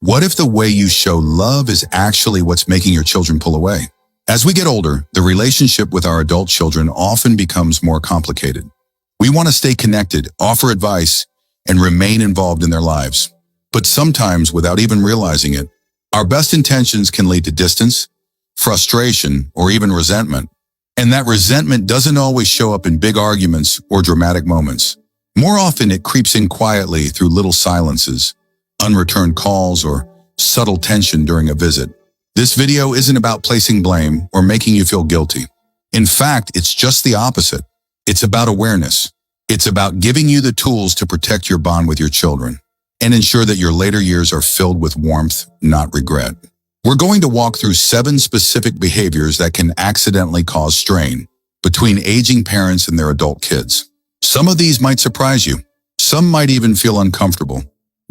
What if the way you show love is actually what's making your children pull away? As we get older, the relationship with our adult children often becomes more complicated. We want to stay connected, offer advice, and remain involved in their lives. But sometimes, without even realizing it, our best intentions can lead to distance, frustration, or even resentment. And that resentment doesn't always show up in big arguments or dramatic moments. More often, it creeps in quietly through little silences, unreturned calls, or subtle tension during a visit. This video isn't about placing blame or making you feel guilty. In fact, it's just the opposite. It's about awareness. It's about giving you the tools to protect your bond with your children and ensure that your later years are filled with warmth, not regret. We're going to walk through 7 specific behaviors that can accidentally cause strain between aging parents and their adult kids. Some of these might surprise you. Some might even feel uncomfortable.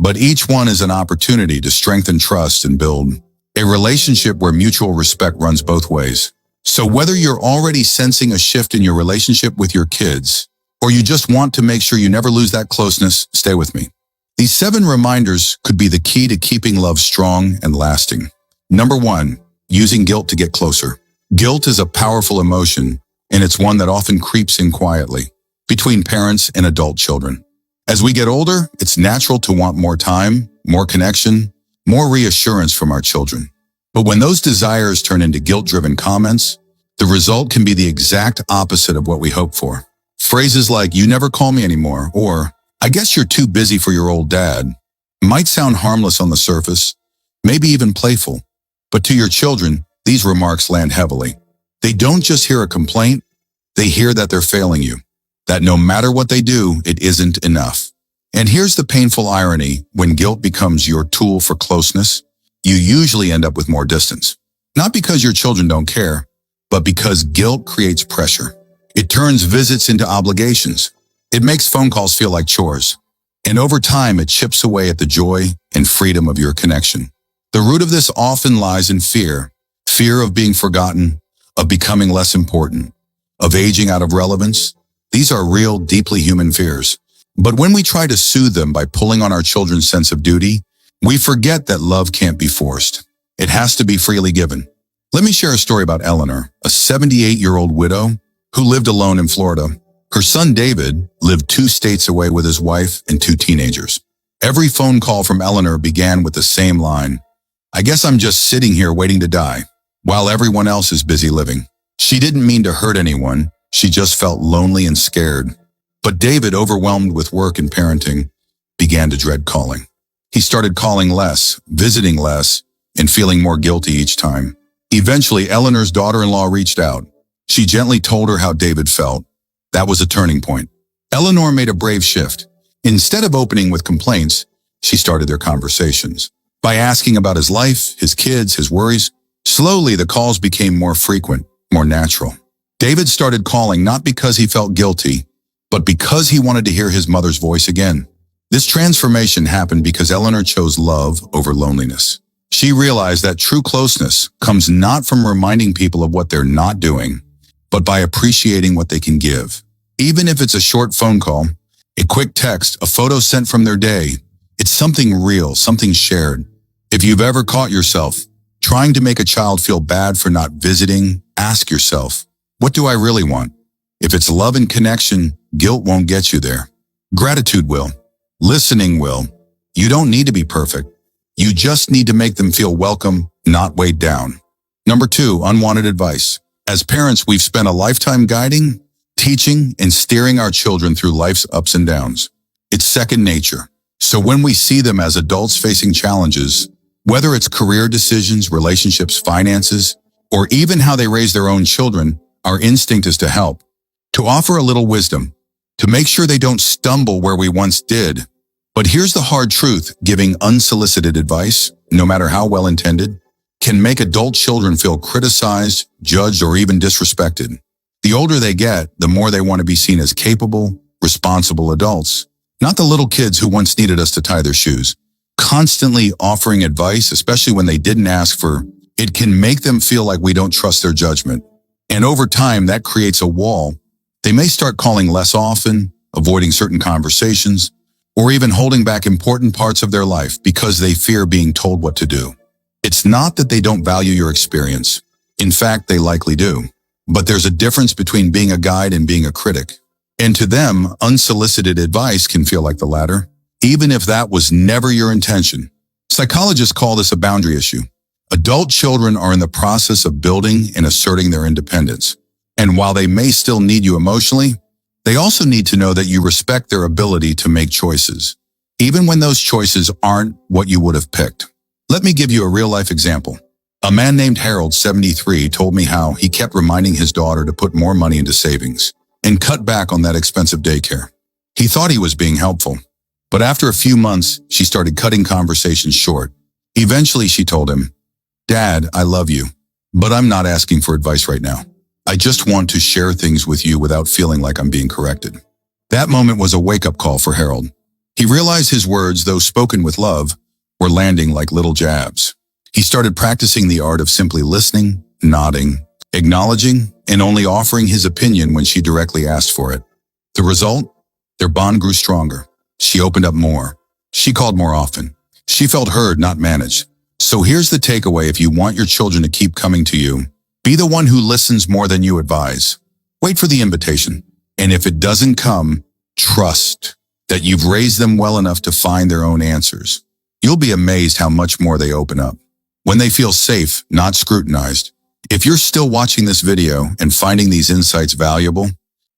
But each one is an opportunity to strengthen trust and build a relationship where mutual respect runs both ways. So whether you're already sensing a shift in your relationship with your kids, or you just want to make sure you never lose that closeness, stay with me. These 7 reminders could be the key to keeping love strong and lasting. Number 1, using guilt to get closer. Guilt is a powerful emotion, and it's one that often creeps in quietly between parents and adult children. As we get older, it's natural to want more time, more connection, more reassurance from our children. But when those desires turn into guilt-driven comments, the result can be the exact opposite of what we hope for. Phrases like, "You never call me anymore," or "I guess you're too busy for your old dad," might sound harmless on the surface, maybe even playful. But to your children, these remarks land heavily. They don't just hear a complaint, they hear that they're failing you, that no matter what they do, it isn't enough. And here's the painful irony: when guilt becomes your tool for closeness, you usually end up with more distance. Not because your children don't care, but because guilt creates pressure. It turns visits into obligations. It makes phone calls feel like chores. And over time, it chips away at the joy and freedom of your connection. The root of this often lies in fear. Fear of being forgotten, of becoming less important, of aging out of relevance. These are real, deeply human fears. But when we try to soothe them by pulling on our children's sense of duty, we forget that love can't be forced. It has to be freely given. Let me share a story about Eleanor, a 78-year-old widow who lived alone in Florida. Her son David lived 2 states away with his wife and 2 teenagers. Every phone call from Eleanor began with the same line: "I guess I'm just sitting here waiting to die, while everyone else is busy living." She didn't mean to hurt anyone. She just felt lonely and scared. But David, overwhelmed with work and parenting, began to dread calling. He started calling less, visiting less, and feeling more guilty each time. Eventually, Eleanor's daughter-in-law reached out. She gently told her how David felt. That was a turning point. Eleanor made a brave shift. Instead of opening with complaints, she started their conversations by asking about his life, his kids, his worries. Slowly, the calls became more frequent, more natural. David started calling not because he felt guilty, but because he wanted to hear his mother's voice again. This transformation happened because Eleanor chose love over loneliness. She realized that true closeness comes not from reminding people of what they're not doing, but by appreciating what they can give. Even if it's a short phone call, a quick text, a photo sent from their day, it's something real, something shared. If you've ever caught yourself trying to make a child feel bad for not visiting, ask yourself, what do I really want? If it's love and connection, guilt won't get you there. Gratitude will. Listening will. You don't need to be perfect. You just need to make them feel welcome, not weighed down. Number 2, unwanted advice. As parents, we've spent a lifetime guiding, teaching, and steering our children through life's ups and downs. It's second nature. So when we see them as adults facing challenges, whether it's career decisions, relationships, finances, or even how they raise their own children, our instinct is to help, to offer a little wisdom, to make sure they don't stumble where we once did. But here's the hard truth: giving unsolicited advice, no matter how well-intended, can make adult children feel criticized, judged, or even disrespected. The older they get, the more they want to be seen as capable, responsible adults, not the little kids who once needed us to tie their shoes. Constantly offering advice, especially when they didn't ask for it, can make them feel like we don't trust their judgment. And over time, that creates a wall. They may start calling less often, avoiding certain conversations, or even holding back important parts of their life because they fear being told what to do. It's not that they don't value your experience. In fact, they likely do. But there's a difference between being a guide and being a critic. And to them, unsolicited advice can feel like the latter, even if that was never your intention. Psychologists call this a boundary issue. Adult children are in the process of building and asserting their independence. And while they may still need you emotionally, they also need to know that you respect their ability to make choices, even when those choices aren't what you would have picked. Let me give you a real-life example. A man named Harold, 73, told me how he kept reminding his daughter to put more money into savings and cut back on that expensive daycare. He thought he was being helpful, but after a few months, she started cutting conversations short. Eventually, she told him, "Dad, I love you, but I'm not asking for advice right now. I just want to share things with you without feeling like I'm being corrected." That moment was a wake-up call for Harold. He realized his words, though spoken with love, were landing like little jabs. He started practicing the art of simply listening, nodding, acknowledging, and only offering his opinion when she directly asked for it. The result? Their bond grew stronger. She opened up more. She called more often. She felt heard, not managed. So here's the takeaway if you want your children to keep coming to you. Be the one who listens more than you advise. Wait for the invitation. And if it doesn't come, trust that you've raised them well enough to find their own answers. You'll be amazed how much more they open up when they feel safe, not scrutinized. If you're still watching this video and finding these insights valuable,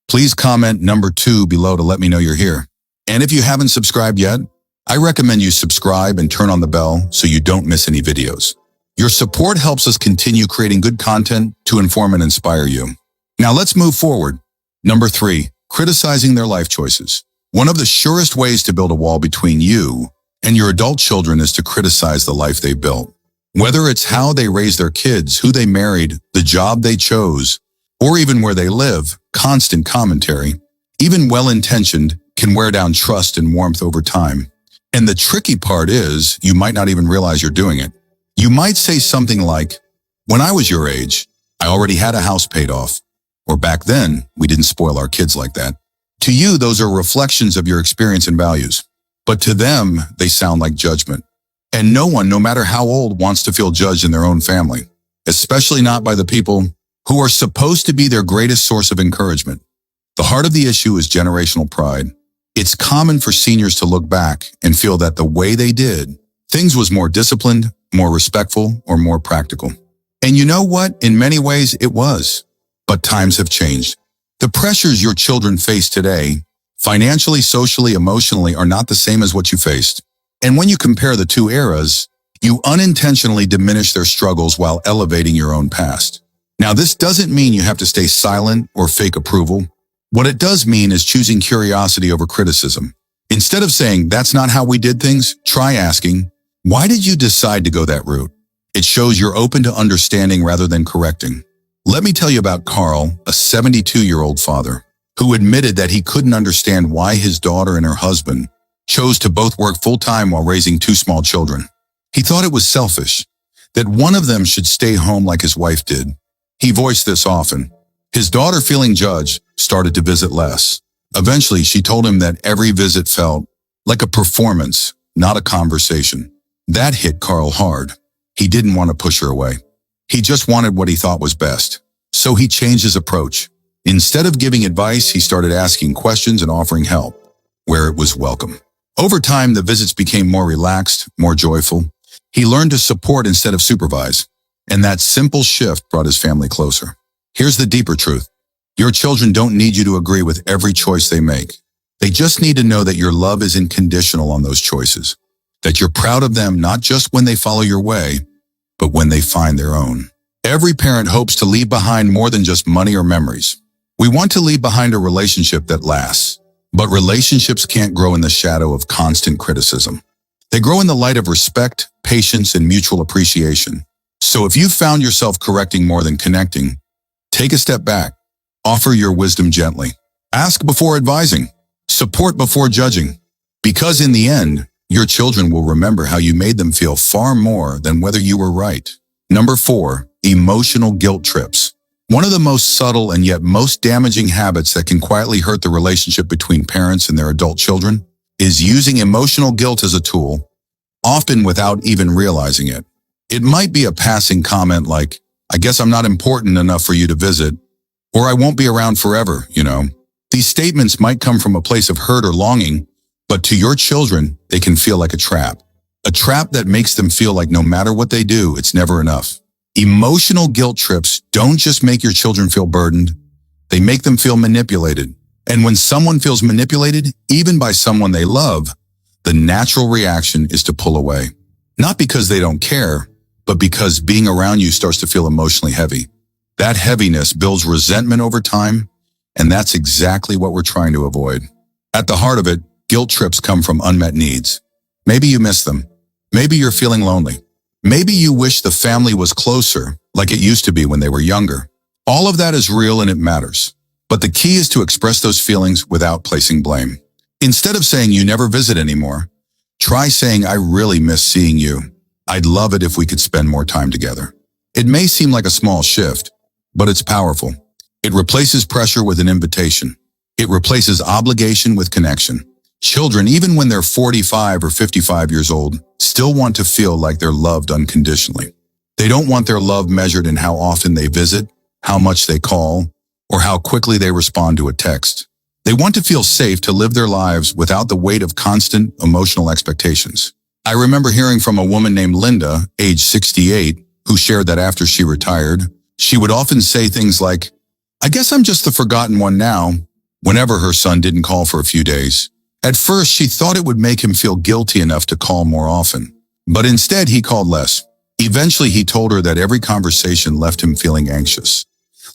please comment number 2 below to let me know you're here. And if you haven't subscribed yet, I recommend you subscribe and turn on the bell so you don't miss any videos. Your support helps us continue creating good content to inform and inspire you. Now let's move forward. Number 3, criticizing their life choices. One of the surest ways to build a wall between you and your adult children is to criticize the life they built. Whether it's how they raised their kids, who they married, the job they chose, or even where they live, constant commentary, even well-intentioned, can wear down trust and warmth over time. And the tricky part is, you might not even realize you're doing it. You might say something like, "When I was your age, I already had a house paid off," or "Back then, we didn't spoil our kids like that." To you, those are reflections of your experience and values. But to them, they sound like judgment. And no one, no matter how old, wants to feel judged in their own family, especially not by the people who are supposed to be their greatest source of encouragement. The heart of the issue is generational pride. It's common for seniors to look back and feel that the way they did things was more disciplined, more respectful, or more practical. And you know what? In many ways, it was. But times have changed. The pressures your children face today, financially, socially, emotionally, are not the same as what you faced. And when you compare the two eras, you unintentionally diminish their struggles while elevating your own past. Now, this doesn't mean you have to stay silent or fake approval. What it does mean is choosing curiosity over criticism. Instead of saying, "That's not how we did things," try asking, "Why did you decide to go that route?" It shows you're open to understanding rather than correcting. Let me tell you about Carl, a 72-year-old father, who admitted that he couldn't understand why his daughter and her husband chose to both work full-time while raising 2 small children. He thought it was selfish, that one of them should stay home like his wife did. He voiced this often. His daughter, feeling judged, started to visit less. Eventually, she told him that every visit felt like a performance, not a conversation. That hit Carl hard. He didn't want to push her away. He just wanted what he thought was best. So he changed his approach. Instead of giving advice, he started asking questions and offering help where it was welcome. Over time, the visits became more relaxed, more joyful. He learned to support instead of supervise, and that simple shift brought his family closer. Here's the deeper truth. Your children don't need you to agree with every choice they make. They just need to know that your love is unconditional on those choices, that you're proud of them not just when they follow your way, but when they find their own. Every parent hopes to leave behind more than just money or memories. We want to leave behind a relationship that lasts. But relationships can't grow in the shadow of constant criticism. They grow in the light of respect, patience, and mutual appreciation. So if you've found yourself correcting more than connecting, take a step back. Offer your wisdom gently. Ask before advising. Support before judging. Because in the end, your children will remember how you made them feel far more than whether you were right. Number 4, emotional guilt trips. One of the most subtle and yet most damaging habits that can quietly hurt the relationship between parents and their adult children is using emotional guilt as a tool, often without even realizing it. It might be a passing comment like, I guess I'm not important enough for you to visit, or I won't be around forever, you know. These statements might come from a place of hurt or longing, but to your children, they can feel like a trap. A trap that makes them feel like no matter what they do, it's never enough. Emotional guilt trips don't just make your children feel burdened, they make them feel manipulated. And when someone feels manipulated, even by someone they love, the natural reaction is to pull away. Not because they don't care, but because being around you starts to feel emotionally heavy. That heaviness builds resentment over time, and that's exactly what we're trying to avoid. At the heart of it, guilt trips come from unmet needs. Maybe you miss them. Maybe you're feeling lonely. Maybe you wish the family was closer, like it used to be when they were younger. All of that is real and it matters. But the key is to express those feelings without placing blame. Instead of saying you never visit anymore, try saying I really miss seeing you. I'd love it if we could spend more time together. It may seem like a small shift, but it's powerful. It replaces pressure with an invitation. It replaces obligation with connection. Children, even when they're 45 or 55 years old, still want to feel like they're loved unconditionally. They don't want their love measured in how often they visit, how much they call, or how quickly they respond to a text. They want to feel safe to live their lives without the weight of constant emotional expectations. I remember hearing from a woman named Linda, age 68, who shared that after she retired, she would often say things like, I guess I'm just the forgotten one now, whenever her son didn't call for a few days. At first, she thought it would make him feel guilty enough to call more often. But instead, he called less. Eventually, he told her that every conversation left him feeling anxious,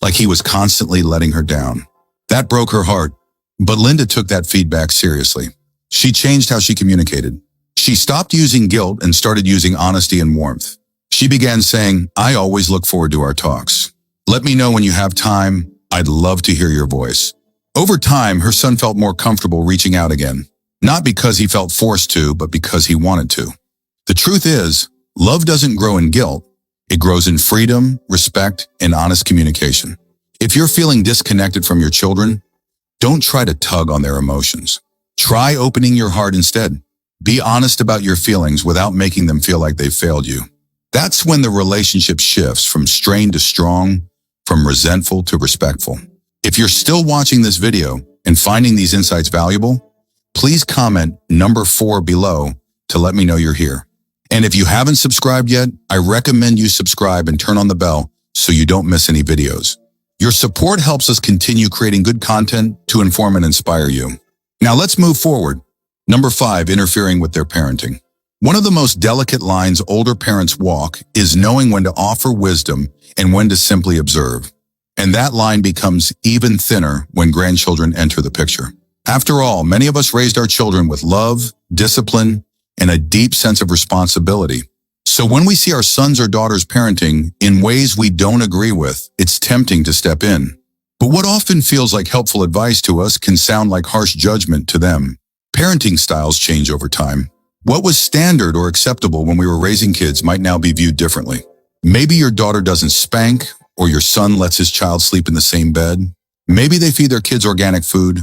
like he was constantly letting her down. That broke her heart. But Linda took that feedback seriously. She changed how she communicated. She stopped using guilt and started using honesty and warmth. She began saying, I always look forward to our talks. Let me know when you have time. I'd love to hear your voice. Over time, her son felt more comfortable reaching out again, not because he felt forced to, but because he wanted to. The truth is, love doesn't grow in guilt. It grows in freedom, respect, and honest communication. If you're feeling disconnected from your children, don't try to tug on their emotions. Try opening your heart instead. Be honest about your feelings without making them feel like they've failed you. That's when the relationship shifts from strained to strong, from resentful to respectful. If you're still watching this video and finding these insights valuable, please comment number 4 below to let me know you're here. And if you haven't subscribed yet, I recommend you subscribe and turn on the bell so you don't miss any videos. Your support helps us continue creating good content to inform and inspire you. Now let's move forward. Number 5, interfering with their parenting. One of the most delicate lines older parents walk is knowing when to offer wisdom and when to simply observe. And that line becomes even thinner when grandchildren enter the picture. After all, many of us raised our children with love, discipline, and a deep sense of responsibility. So when we see our sons or daughters parenting in ways we don't agree with, it's tempting to step in. But what often feels like helpful advice to us can sound like harsh judgment to them. Parenting styles change over time. What was standard or acceptable when we were raising kids might now be viewed differently. Maybe your daughter doesn't spank, or your son lets his child sleep in the same bed. Maybe they feed their kids organic food,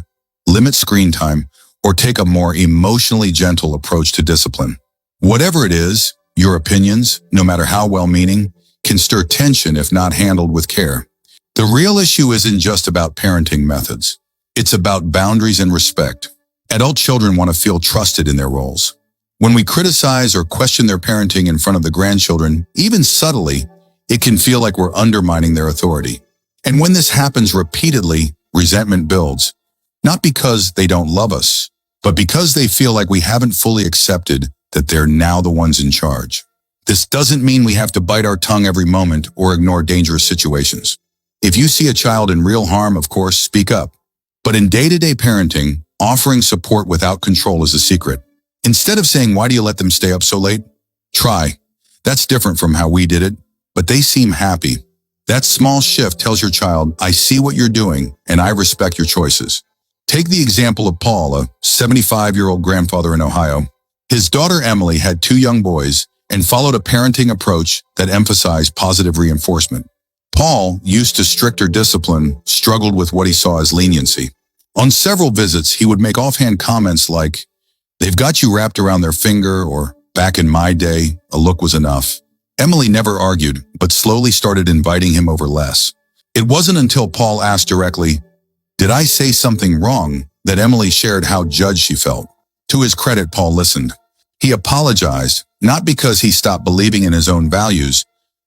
limit screen time, or take a more emotionally gentle approach to discipline. Whatever it is, your opinions, no matter how well-meaning, can stir tension if not handled with care. The real issue isn't just about parenting methods. It's about boundaries and respect. Adult children want to feel trusted in their roles. When we criticize or question their parenting in front of the grandchildren, even subtly, it can feel like we're undermining their authority. And when this happens repeatedly, resentment builds, not because they don't love us, but because they feel like we haven't fully accepted that they're now the ones in charge. This doesn't mean we have to bite our tongue every moment or ignore dangerous situations. If you see a child in real harm, of course, speak up. But in day-to-day parenting, offering support without control is a secret. Instead of saying, why do you let them stay up so late? Try. That's different from how we did it, but they seem happy. That small shift tells your child, I see what you're doing, and I respect your choices. Take the example of Paul, a 75-year-old grandfather in Ohio. His daughter Emily had 2 young boys and followed a parenting approach that emphasized positive reinforcement. Paul, used to stricter discipline, struggled with what he saw as leniency. On several visits, he would make offhand comments like, They've got you wrapped around their finger, or back in my day, a look was enough. Emily never argued, but slowly started inviting him over less. It wasn't until Paul asked directly, "Did I say something wrong?" that Emily shared how judged she felt. To his credit, Paul listened. He apologized, not because he stopped believing in his own values,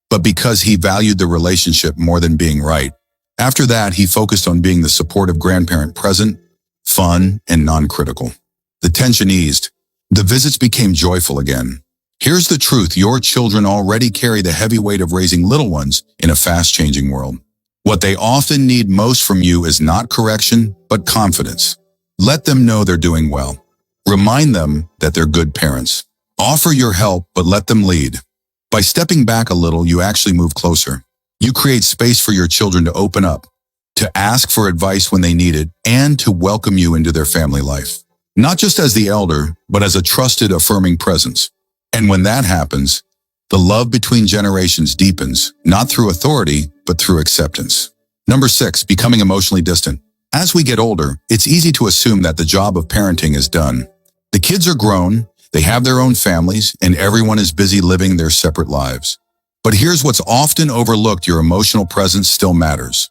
but because he valued the relationship more than being right. After that, he focused on being the supportive grandparent, present, fun, and non-critical. The tension eased. The visits became joyful again. Here's the truth: your children already carry the heavy weight of raising little ones in a fast-changing world. What they often need most from you is not correction, but confidence. Let them know they're doing well. Remind them that they're good parents. Offer your help, but let them lead. By stepping back a little, you actually move closer. You create space for your children to open up, to ask for advice when they need it, and to welcome you into their family life. Not just as the elder, but as a trusted, affirming presence. And when that happens, the love between generations deepens, not through authority, but through acceptance. Number 6, becoming emotionally distant. As we get older, it's easy to assume that the job of parenting is done. The kids are grown, they have their own families, and everyone is busy living their separate lives. But here's what's often overlooked: your emotional presence still matters.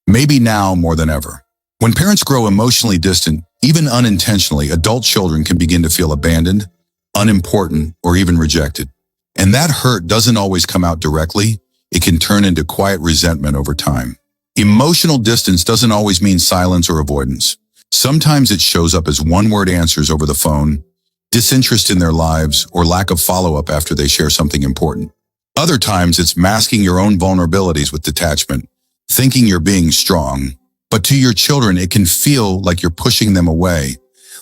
Maybe now more than ever. When parents grow emotionally distant, even unintentionally, adult children can begin to feel abandoned, unimportant, or even rejected. And that hurt doesn't always come out directly. It can turn into quiet resentment over time. Emotional distance doesn't always mean silence or avoidance. Sometimes it shows up as one-word answers over the phone, disinterest in their lives, or lack of follow-up after they share something important. Other times it's masking your own vulnerabilities with detachment, thinking you're being strong. But to your children, it can feel like you're pushing them away,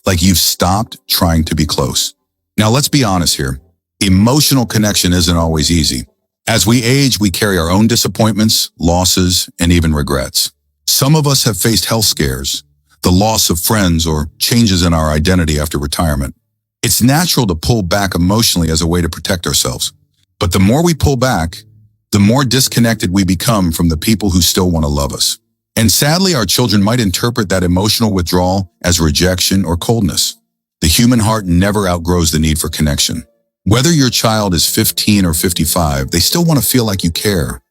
like you've stopped trying to be close. Now let's be honest here. Emotional connection isn't always easy. As we age, we carry our own disappointments, losses, and even regrets. Some of us have faced health scares, the loss of friends, or changes in our identity after retirement. It's natural to pull back emotionally as a way to protect ourselves. But the more we pull back, the more disconnected we become from the people who still want to love us. And sadly, our children might interpret that emotional withdrawal as rejection or coldness. The human heart never outgrows the need for connection. Whether your child is 15 or 55, they still want to feel like you care,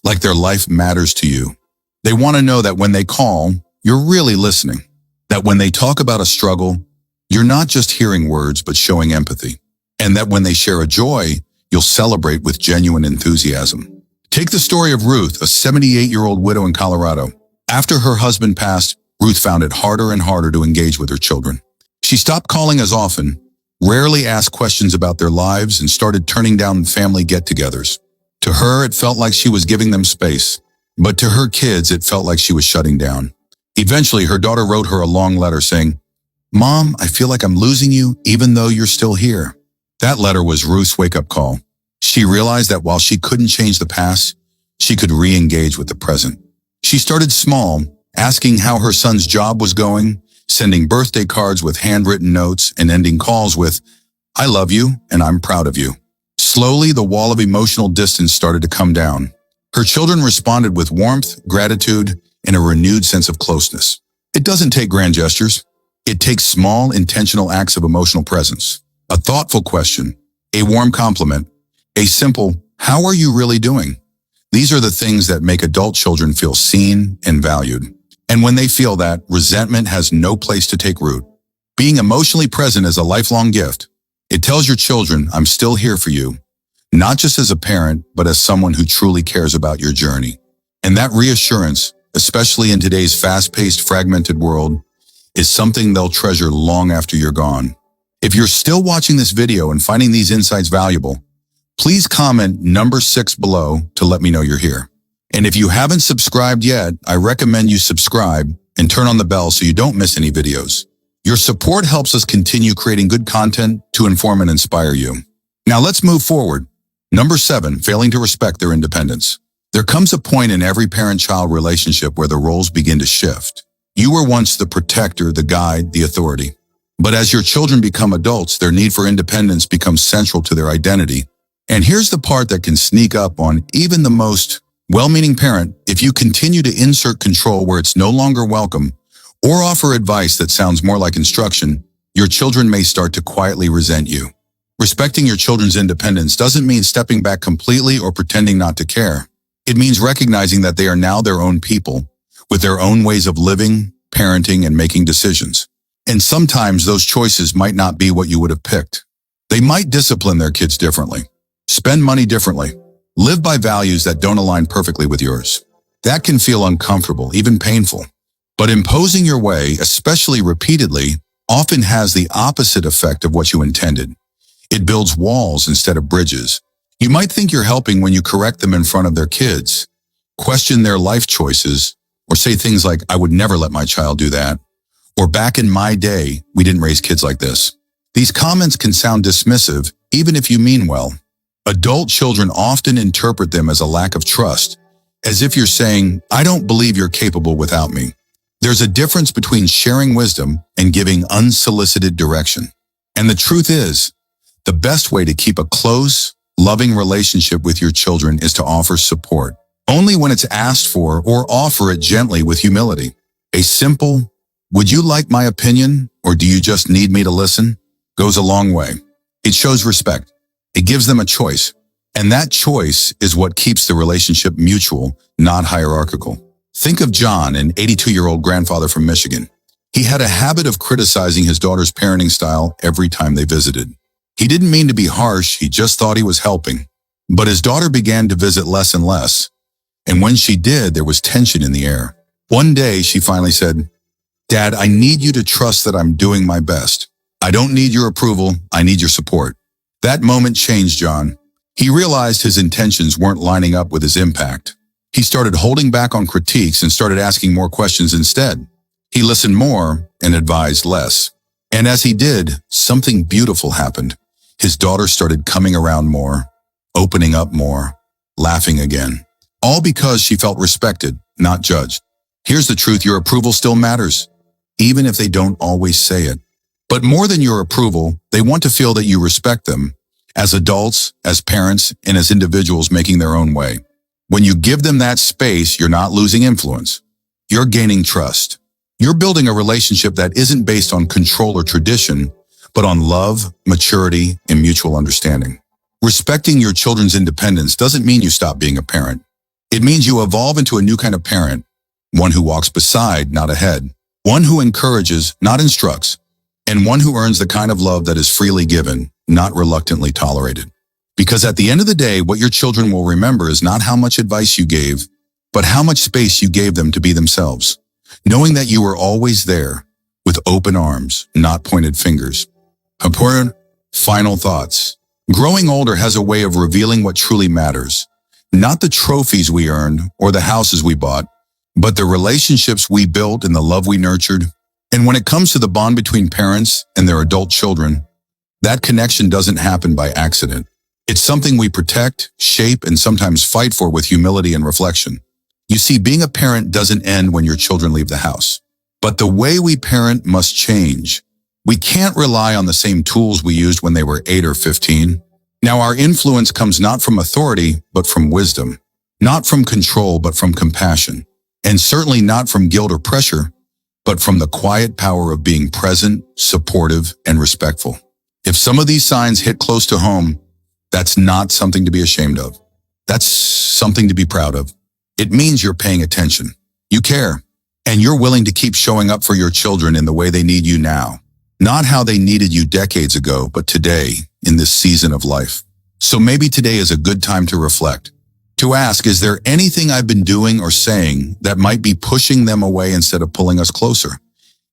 like their life matters to you. They want to know that when they call, you're really listening. That when they talk about a struggle, you're not just hearing words, but showing empathy. And that when they share a joy, you'll celebrate with genuine enthusiasm. Take the story of Ruth, a 78-year-old widow in Colorado. After her husband passed, Ruth found it harder and harder to engage with her children. She stopped calling as often, rarely asked questions about their lives, and started turning down family get-togethers. To her, it felt like she was giving them space, but to her kids, it felt like she was shutting down. Eventually, her daughter wrote her a long letter saying, "Mom, I feel like I'm losing you even though you're still here." That letter was Ruth's wake-up call. She realized that while she couldn't change the past, she could re-engage with the present. She started small, asking how her son's job was going, sending birthday cards with handwritten notes, and ending calls with, "I love you and I'm proud of you." Slowly, the wall of emotional distance started to come down. Her children responded with warmth, gratitude, and a renewed sense of closeness. It doesn't take grand gestures. It takes small, intentional acts of emotional presence. A thoughtful question, a warm compliment, a simple, "How are you really doing?" These are the things that make adult children feel seen and valued. And when they feel that, resentment has no place to take root. Being emotionally present is a lifelong gift. It tells your children, "I'm still here for you," not just as a parent, but as someone who truly cares about your journey. And that reassurance, especially in today's fast-paced, fragmented world, is something they'll treasure long after you're gone. If you're still watching this video and finding these insights valuable, please comment number 6 below to let me know you're here. And if you haven't subscribed yet, I recommend you subscribe and turn on the bell so you don't miss any videos. Your support helps us continue creating good content to inform and inspire you. Now let's move forward. Number 7, failing to respect their independence. There comes a point in every parent-child relationship where the roles begin to shift. You were once the protector, the guide, the authority. But as your children become adults, their need for independence becomes central to their identity. And here's the part that can sneak up on even the most well-meaning parent: if you continue to insert control where it's no longer welcome, or offer advice that sounds more like instruction, your children may start to quietly resent you. Respecting your children's independence doesn't mean stepping back completely or pretending not to care. It means recognizing that they are now their own people, with their own ways of living, parenting, and making decisions. And sometimes those choices might not be what you would have picked. They might discipline their kids differently, spend money differently, live by values that don't align perfectly with yours. That can feel uncomfortable, even painful. But imposing your way, especially repeatedly, often has the opposite effect of what you intended. It builds walls instead of bridges. You might think you're helping when you correct them in front of their kids, question their life choices, or say things like, "I would never let my child do that," or "back in my day, we didn't raise kids like this." These comments can sound dismissive, even if you mean well. Adult children often interpret them as a lack of trust, as if you're saying, "I don't believe you're capable without me." There's a difference between sharing wisdom and giving unsolicited direction. And the truth is, the best way to keep a close, loving relationship with your children is to offer support, only when it's asked for, or offer it gently with humility. A simple, "Would you like my opinion, or do you just need me to listen?" goes a long way. It shows respect. It gives them a choice. And that choice is what keeps the relationship mutual, not hierarchical. Think of John, an 82-year-old grandfather from Michigan. He had a habit of criticizing his daughter's parenting style every time they visited. He didn't mean to be harsh, he just thought he was helping. But his daughter began to visit less and less. And when she did, there was tension in the air. One day, she finally said, "Dad, I need you to trust that I'm doing my best. I don't need your approval, I need your support." That moment changed John. He realized his intentions weren't lining up with his impact. He started holding back on critiques and started asking more questions instead. He listened more and advised less. And as he did, something beautiful happened. His daughter started coming around more, opening up more, laughing again. All because she felt respected, not judged. Here's the truth, your approval still matters, even if they don't always say it. But more than your approval, they want to feel that you respect them, as adults, as parents, and as individuals making their own way. When you give them that space, you're not losing influence. You're gaining trust. You're building a relationship that isn't based on control or tradition, but on love, maturity, and mutual understanding. Respecting your children's independence doesn't mean you stop being a parent. It means you evolve into a new kind of parent, one who walks beside, not ahead, one who encourages, not instructs, and one who earns the kind of love that is freely given, not reluctantly tolerated. Because at the end of the day, what your children will remember is not how much advice you gave, but how much space you gave them to be themselves, knowing that you were always there, with open arms, not pointed fingers. Important final thoughts. Growing older has a way of revealing what truly matters, not the trophies we earned or the houses we bought, but the relationships we built and the love we nurtured. And when it comes to the bond between parents and their adult children, that connection doesn't happen by accident. It's something we protect, shape, and sometimes fight for with humility and reflection. You see, being a parent doesn't end when your children leave the house. But the way we parent must change. We can't rely on the same tools we used when they were 8 or 15. Now, our influence comes not from authority, but from wisdom. Not from control, but from compassion. And certainly not from guilt or pressure, but from the quiet power of being present, supportive, and respectful. If some of these signs hit close to home, that's not something to be ashamed of. That's something to be proud of. It means you're paying attention. You care. And you're willing to keep showing up for your children in the way they need you now. Not how they needed you decades ago, but today, in this season of life. So maybe today is a good time to reflect. To ask, is there anything I've been doing or saying that might be pushing them away instead of pulling us closer?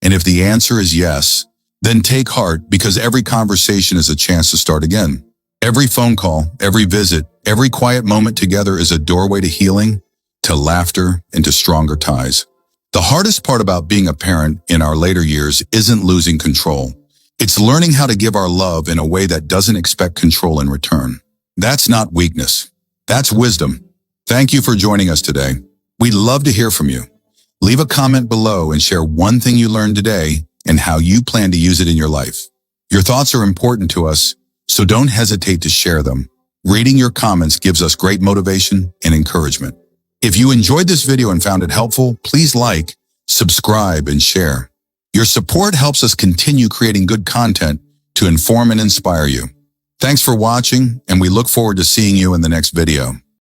And if the answer is yes, then take heart, because every conversation is a chance to start again. Every phone call, every visit, every quiet moment together is a doorway to healing, to laughter, and to stronger ties. The hardest part about being a parent in our later years isn't losing control. It's learning how to give our love in a way that doesn't expect control in return. That's not weakness. That's wisdom. Thank you for joining us today. We'd love to hear from you. Leave a comment below and share one thing you learned today and how you plan to use it in your life. Your thoughts are important to us, so don't hesitate to share them. Reading your comments gives us great motivation and encouragement. If you enjoyed this video and found it helpful, please like, subscribe, and share. Your support helps us continue creating good content to inform and inspire you. Thanks for watching, and we look forward to seeing you in the next video.